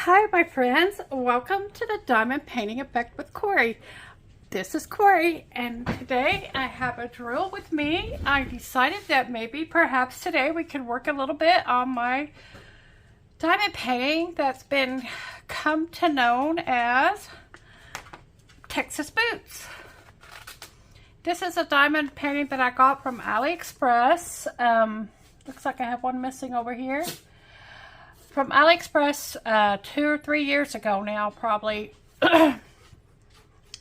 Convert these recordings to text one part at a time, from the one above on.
Hi my friends, welcome to the Diamond Painting Effect with Cori. This is Cori and today I have a drill with me. I decided that maybe perhaps today we could work a little bit on my diamond painting that's been come to known as Texas boots. This is a diamond painting that I got from AliExpress. Looks like I have one missing over here. From AliExpress 2 or 3 years ago now, probably. And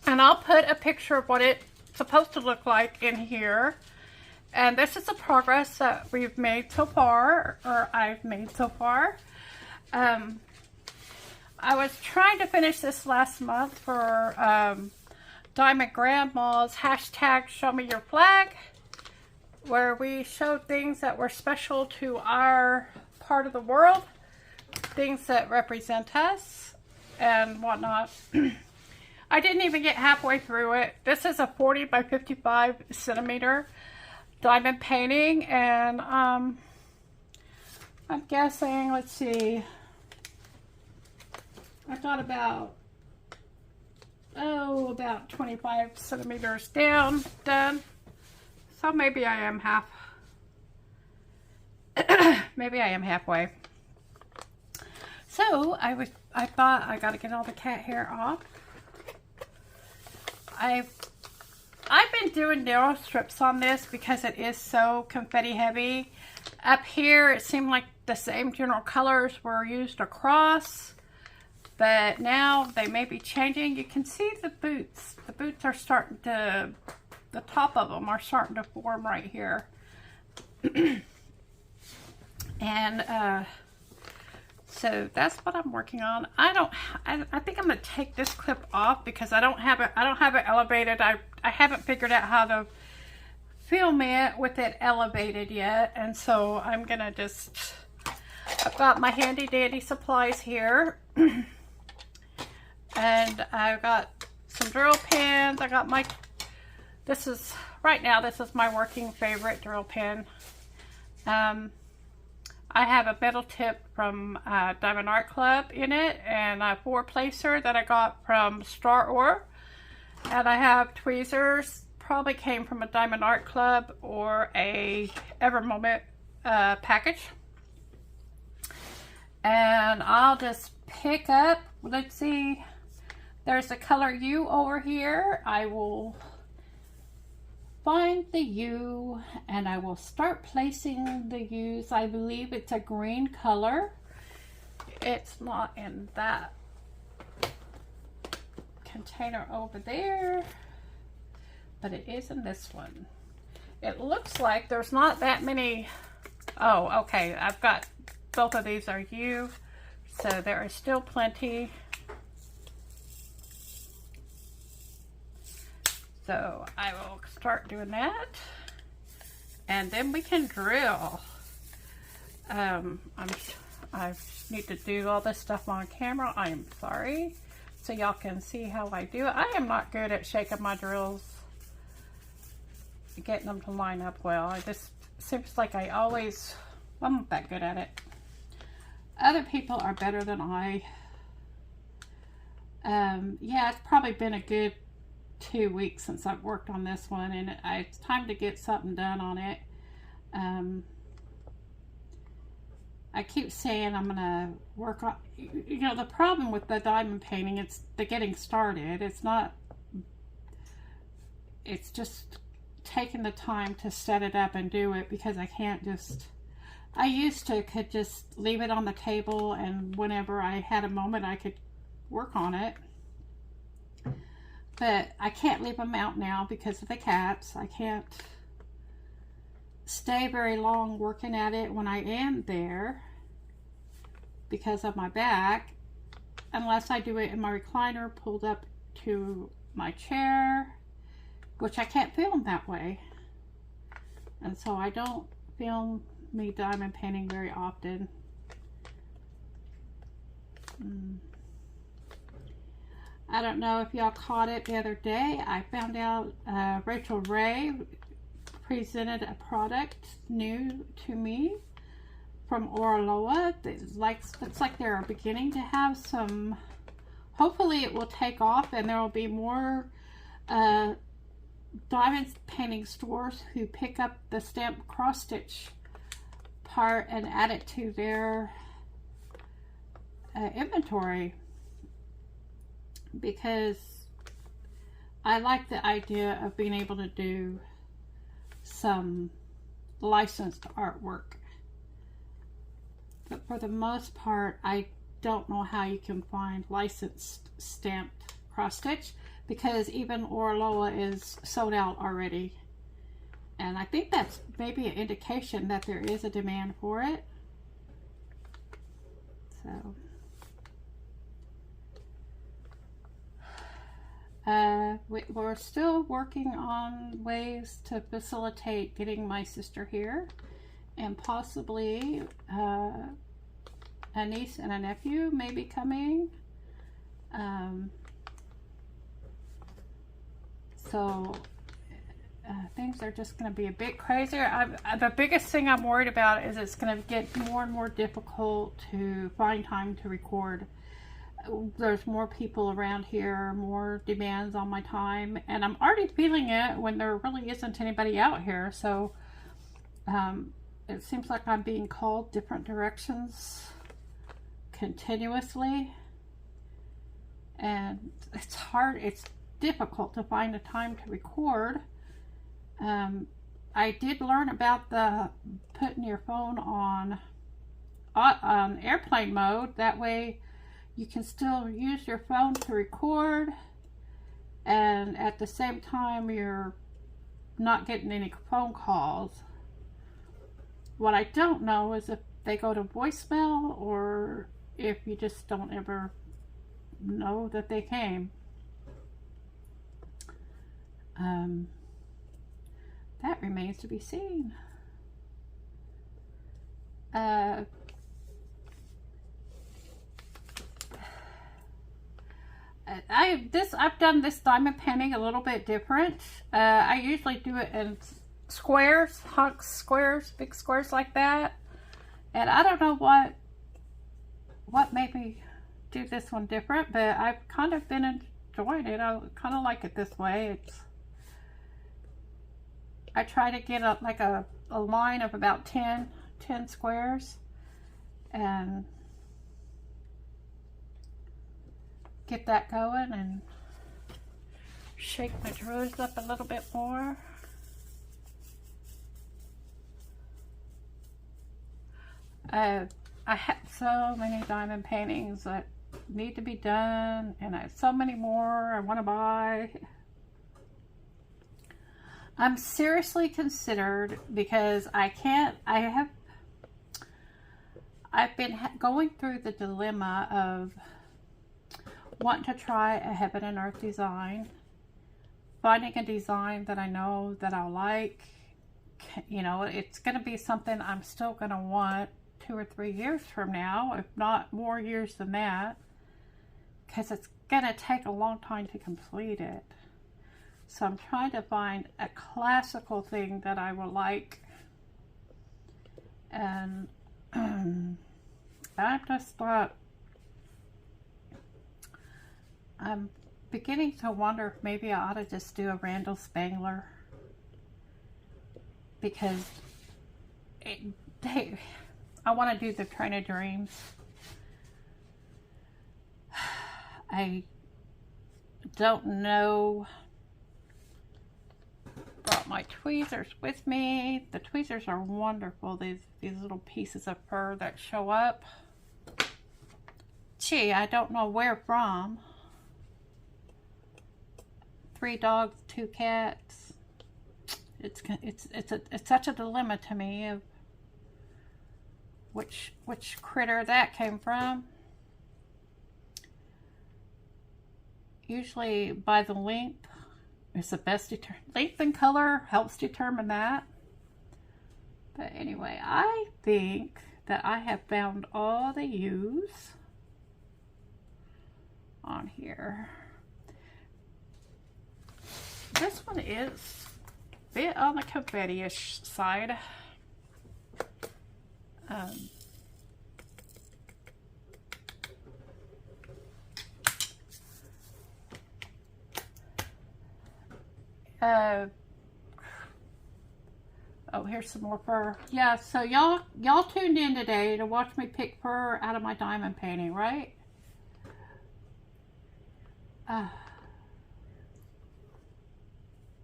I'll put a picture of what it's supposed to look like in here. And this is the progress that we've made so far, or I've made so far. I was trying to finish this last month for Diamond Grandma's hashtag Show Me Your Flag, where we showed things that were special to our part of the world. Things that represent us and whatnot. I didn't even get halfway through it. This is a 40 by 55 centimeter diamond painting, and I'm guessing, let's see, I've got about 25 centimeters done. So maybe I am maybe I am halfway. So I thought I gotta get all the cat hair off. I've been doing nail strips on this because it is so confetti heavy. Up here it seemed like the same general colors were used across, but now they may be changing. You can see the boots. The boots are starting to, the top of them are starting to form right here. And so that's what I'm working on. I think I'm gonna take this clip off because I don't have it elevated. I haven't figured out how to film it with it elevated yet, and so I'm gonna just, I've got my handy dandy supplies here. And I've got some drill pins. I got my, right now this is my working favorite drill pin. I have a metal tip from Diamond Art Club in it, and a 4-placer that I got from Star Ore. And I have tweezers, probably came from a Diamond Art Club or a Ever Moment package. And I'll just pick up, let's see, there's a color U over here. I will find the U and I will start placing the U's. I believe it's a green color. It's not in that container over there, but it is in this one. It looks like there's not that many. Oh, okay, I've got both of these are U, so there is still plenty. So I will start doing that, and then we can drill. I need to do all this stuff on camera. I am sorry, so y'all can see how I do it. I am not good at shaking my drills, getting them to line up well. I just seems like I'm not that good at it. Other people are better than I. Yeah, it's probably been a good 2 weeks since I've worked on this one, and it's time to get something done on it. I keep saying I'm gonna work on, you know, the problem with the diamond painting, it's the getting started. It's just taking the time to set it up and do it, because I can't just, I used to could just leave it on the table, and whenever I had a moment I could work on it. But I can't leave them out now because of the cats. I can't stay very long working at it when I am there because of my back, unless I do it in my recliner pulled up to my chair, which I can't film that way. And so I don't film me diamond painting very often. I don't know if y'all caught it the other day. I found out Rachel Ray presented a product new to me from Oraloa. Looks like they're beginning to have some. Hopefully it will take off, and there will be more diamond painting stores who pick up the stamp cross stitch part and add it to their inventory, because I like the idea of being able to do some licensed artwork. But for the most part, I don't know how you can find licensed stamped cross stitch, because even Oraloa is sold out already. And I think that's maybe an indication that there is a demand for it. So we're still working on ways to facilitate getting my sister here, and possibly a niece and a nephew may be coming. So things are just going to be a bit crazier. The biggest thing I'm worried about is it's going to get more and more difficult to find time to record. There's more people around here, more demands on my time, and I'm already feeling it when there really isn't anybody out here. So it seems like I'm being called different directions continuously, and it's hard, it's difficult to find a time to record. I did learn about the putting your phone on airplane mode. That way you can still use your phone to record, and at the same time you're not getting any phone calls. What I don't know is if they go to voicemail or if you just don't ever know that they came. That remains to be seen. I've done this diamond painting a little bit different. I usually do it in squares, hunks, squares, big squares like that. And I don't know what made me do this one different, but I've kind of been enjoying it. I kind of like it this way. I try to get a line of about 10 squares and get that going, and shake my drawers up a little bit more. I have so many diamond paintings that need to be done, and I have so many more I want to buy. I'm seriously considered, because I've been going through the dilemma of wanting to try a heaven and earth design, finding a design that I know that I'll like. You know, it's going to be something I'm still going to want 2 or 3 years from now, if not more years than that, because it's going to take a long time to complete it. So I'm trying to find a classical thing that I will like, and I just thought, I'm beginning to wonder if maybe I ought to just do a Randall Spangler, because I want to do the Train of Dreams. I don't know. Brought my tweezers with me. The tweezers are wonderful. These little pieces of fur that show up. Gee, I don't know where from. 3 dogs, 2 cats. It's such a dilemma to me of which critter that came from. Usually by the length is the best. Length and color helps determine that. But anyway, I think that I have found all the use on here. This one is a bit on the confetti-ish side. Oh, here's some more fur. Yeah, so y'all tuned in today to watch me pick fur out of my diamond painting, right?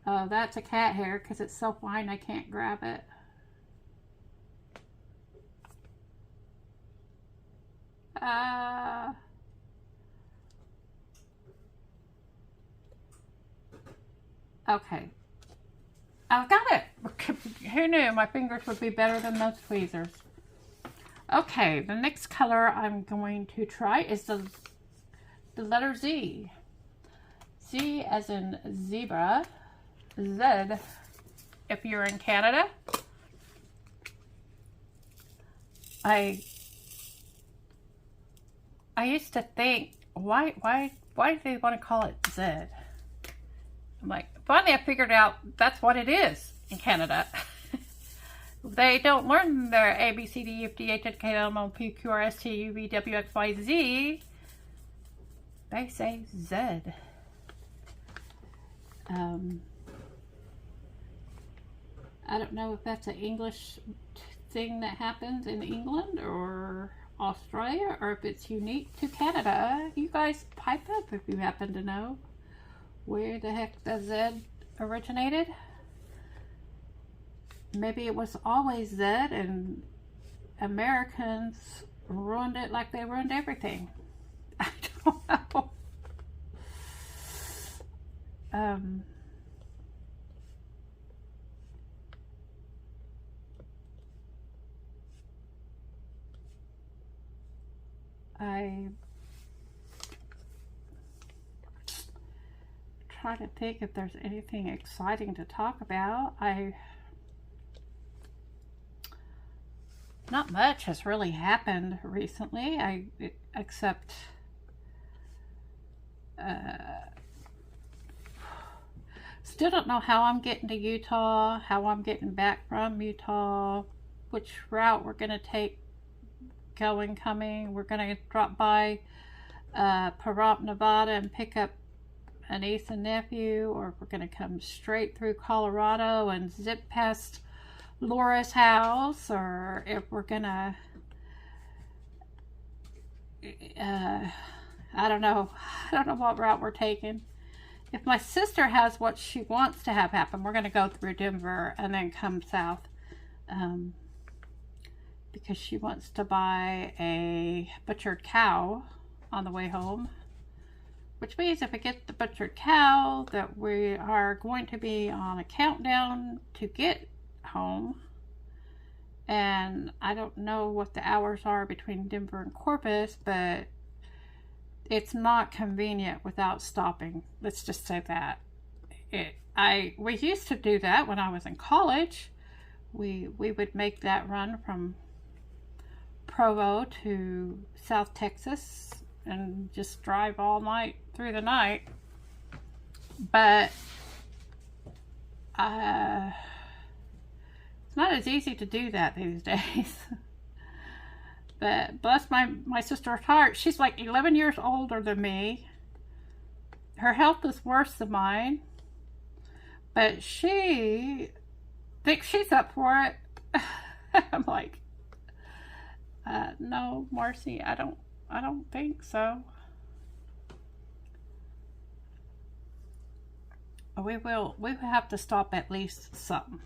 Oh, that's a cat hair because it's so fine I can't grab it. Okay. I've got it. Who knew my fingers would be better than those tweezers? Okay, the next color I'm going to try is the letter Z. Z as in zebra. Z if you're in Canada. I used to think, why do they want to call it Z? I'm like, finally I figured out that's what it is in Canada. They don't learn their A, B, C, D, E, F, G, H, I, J, K, L, M, N, O, P, Q, R, S, T, U, V, W, X, Y, Z. They say Z. I don't know if that's an English thing that happens in England or Australia, or if it's unique to Canada. You guys pipe up if you happen to know where the heck the Z originated. Maybe it was always Z and Americans ruined it like they ruined everything. I don't know. I try to think if there's anything exciting to talk about. Not much has really happened recently. Except still don't know how I'm getting to Utah, how I'm getting back from Utah, which route we're gonna take going, coming. We're gonna drop by Pahrump, Nevada and pick up a niece and nephew, or if we're gonna come straight through Colorado and zip past Laura's house, or if we're gonna I don't know what route we're taking. If my sister has what she wants to have happen, we're gonna go through Denver and then come south, because she wants to buy a butchered cow on the way home, which means if I get the butchered cow that we are going to be on a countdown to get home. And I don't know what the hours are between Denver and Corpus, but it's not convenient without stopping. Let's just say that. We used to do that when I was in college. We would make that run from Provo to South Texas and just drive all night through the night. But it's not as easy to do that these days. But bless my sister's heart, she's like 11 years older than me. Her health is worse than mine, but she thinks she's up for it. I'm like, no, Marcy, I don't think so. We will have to stop at least some.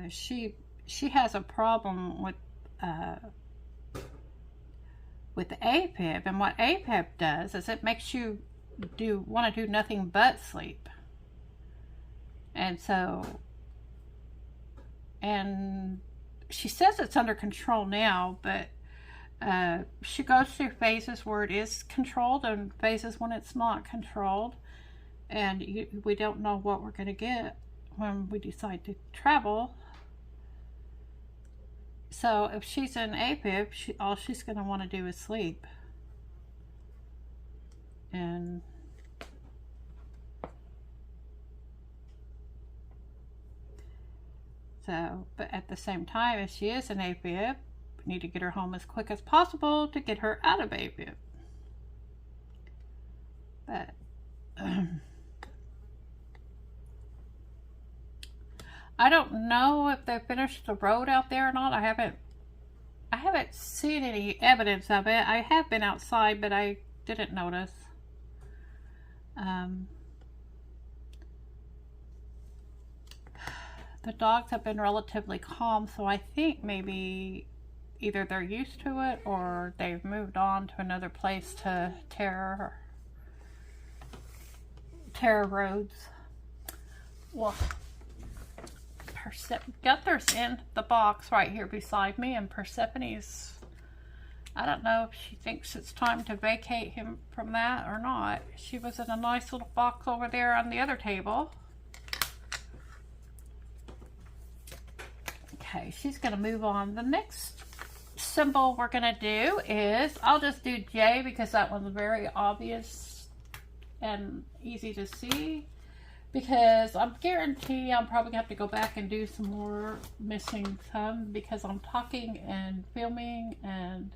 She has a problem with APIP, and what APIP does is it makes you want to do nothing but sleep. And so, and she says it's under control now, but she goes through phases where it is controlled and phases when it's not controlled, and we don't know what we're going to get when we decide to travel. So if she's in APIP, all she's going to want to do is sleep. And so, but at the same time, if she is in APIP, We need to get her home as quick as possible to get her out of baby. But I don't know if they finished the road out there or not. I haven't seen any evidence of it. I have been outside, but I didn't notice. The dogs have been relatively calm, so I think maybe either they're used to it or they've moved on to another place to tear roads. Well, Gunther's in the box right here beside me, and Persephone's, I don't know if she thinks it's time to vacate him from that or not. She was in a nice little box over there on the other table. Okay, she's going to move on. The next symbol we're going to do is, I'll just do J because that one's very obvious and easy to see. Because I'm guarantee I'm probably going to have to go back and do some more missing some because I'm talking and filming and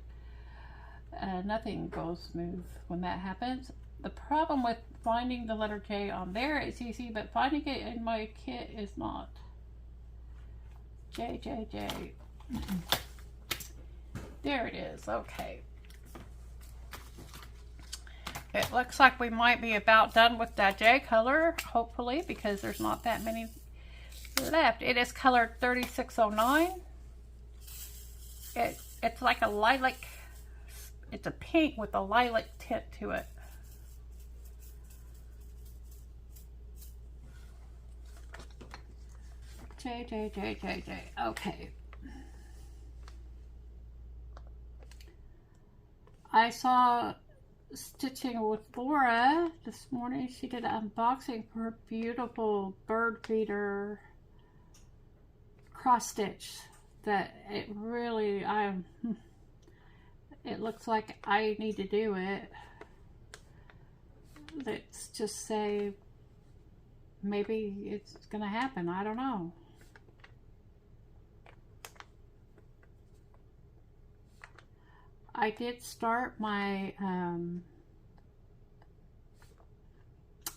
nothing goes smooth when that happens. The problem with finding the letter J on there is easy, but finding it in my kit is not. J, J, J. There it is. Okay. It looks like we might be about done with that J color, hopefully, because there's not that many left. It is colored 3609. It's like a lilac, it's a pink with a lilac tint to it. J, J, J, J, J. Okay. I saw Stitching with Laura this morning. She did an unboxing for her beautiful bird feeder cross stitch that it really, it looks like I need to do it. Let's just say maybe it's gonna happen. I don't know. I did start my,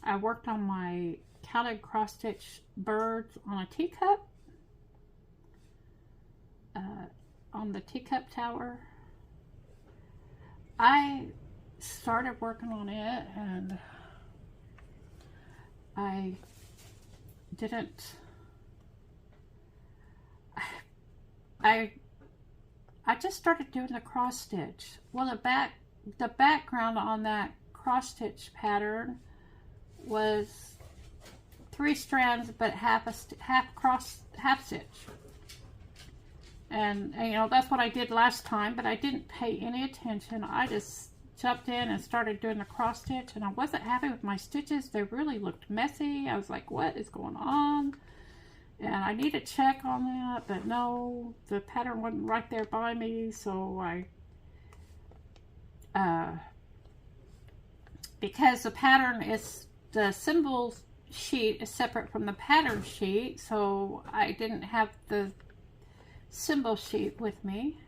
I worked on my counted cross stitch birds on a teacup, on the teacup tower. I started working on it and I didn't, I just started doing the cross stitch. Well, the background on that cross stitch pattern was 3 strands, but half stitch. And you know, that's what I did last time, but I didn't pay any attention. I just jumped in and started doing the cross stitch, and I wasn't happy with my stitches. They really looked messy. I was like, what is going on? And I need to check on that, but no, the pattern wasn't right there by me, so because the pattern is, the symbols sheet is separate from the pattern sheet, so I didn't have the symbol sheet with me.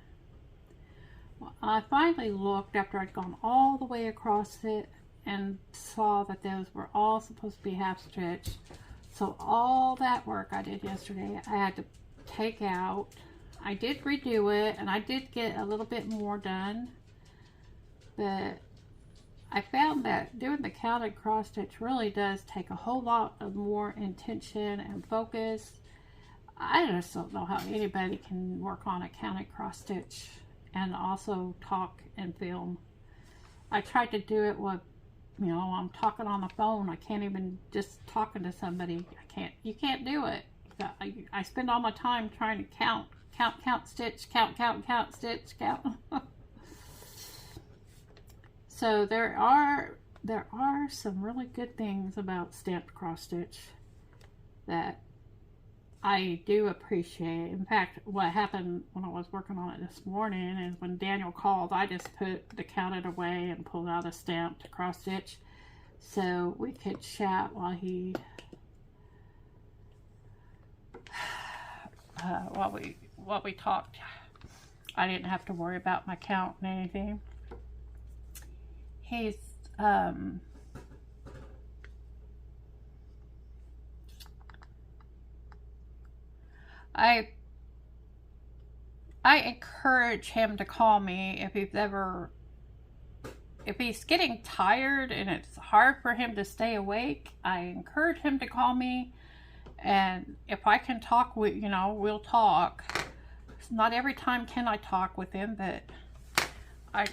Well, I finally looked after I'd gone all the way across it and saw that those were all supposed to be half stitch. So all that work I did yesterday, I had to take out. I did redo it, and I did get a little bit more done. But I found that doing the counted cross stitch really does take a whole lot of more intention and focus. I just don't know how anybody can work on a counted cross stitch and also talk and film. I tried to do it with, you know, I'm talking on the phone. I can't even, just talking to somebody. You can't do it. I spend all my time trying to count, stitch, count, stitch, count. So there are some really good things about stamped cross stitch that I do appreciate. In fact, what happened when I was working on it this morning is when Daniel called, I just put the counted away and pulled out a stamped cross stitch so we could chat while he while we talked. I didn't have to worry about my count and anything. He's I encourage him to call me if he's getting tired and it's hard for him to stay awake. I encourage him to call me, and if I can talk, we'll talk. Not every time can I talk with him, but I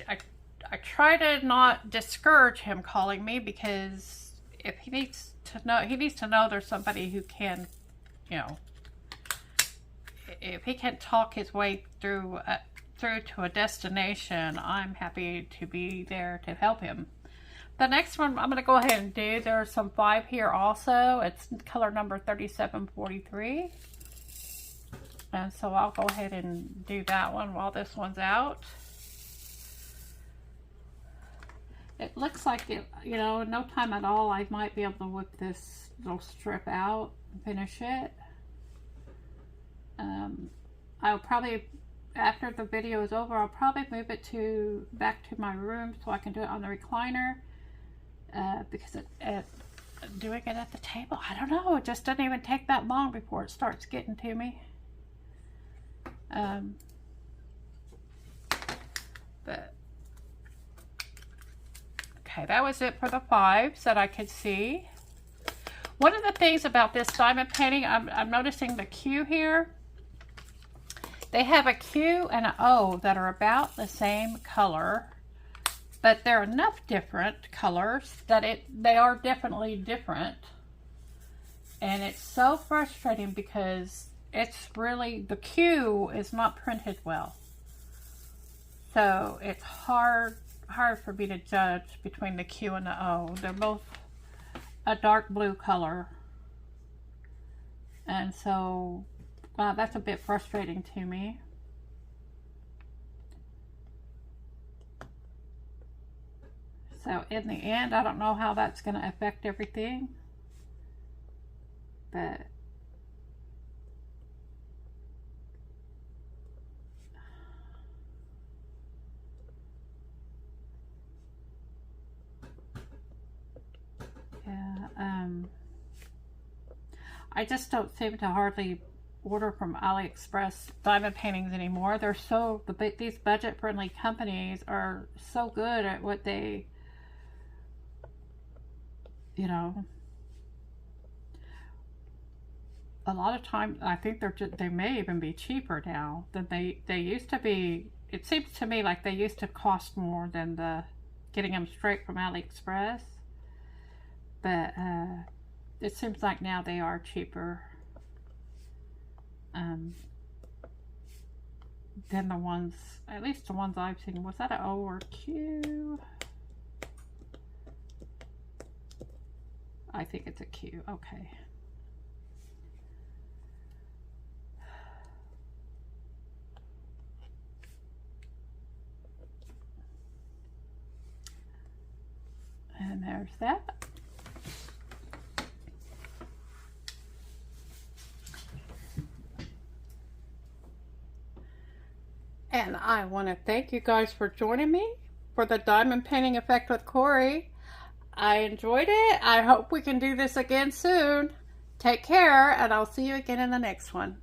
try to not discourage him calling me, because if he needs to know there's somebody who can, if he can talk his way through to a destination, I'm happy to be there to help him. The next one I'm going to go ahead and do, there's some 5 here also. It's color number 3743. And so I'll go ahead and do that one while this one's out. It looks like, in no time at all, I might be able to whip this little strip out and finish it. I'll probably, after the video is over, I'll probably move it back to my room so I can do it on the recliner, because doing it at the table, I don't know, it just doesn't even take that long before it starts getting to me. But okay, that was it for the 5s that I could see. One of the things about this diamond painting, I'm noticing the Q here. They have a Q and an O that are about the same color, but they're enough different colors that they are definitely different. And it's so frustrating because it's really, the Q is not printed well. So it's hard for me to judge between the Q and the O. They're both a dark blue color. And so that's a bit frustrating to me. So in the end, I don't know how that's going to affect everything. But yeah, I just don't seem to hardly order from AliExpress diamond paintings anymore. They're these budget-friendly companies are so good at what they, a lot of times I think they may even be cheaper now than they used to be. It seems to me like they used to cost more than getting them straight from AliExpress, but it seems like now they are cheaper than the ones, at least the ones I've seen. Was that an O or Q? I think it's a Q. Okay. And there's that. And I want to thank you guys for joining me for the diamond painting effect with Cori. I enjoyed it. I hope we can do this again soon. Take care, and I'll see you again in the next one.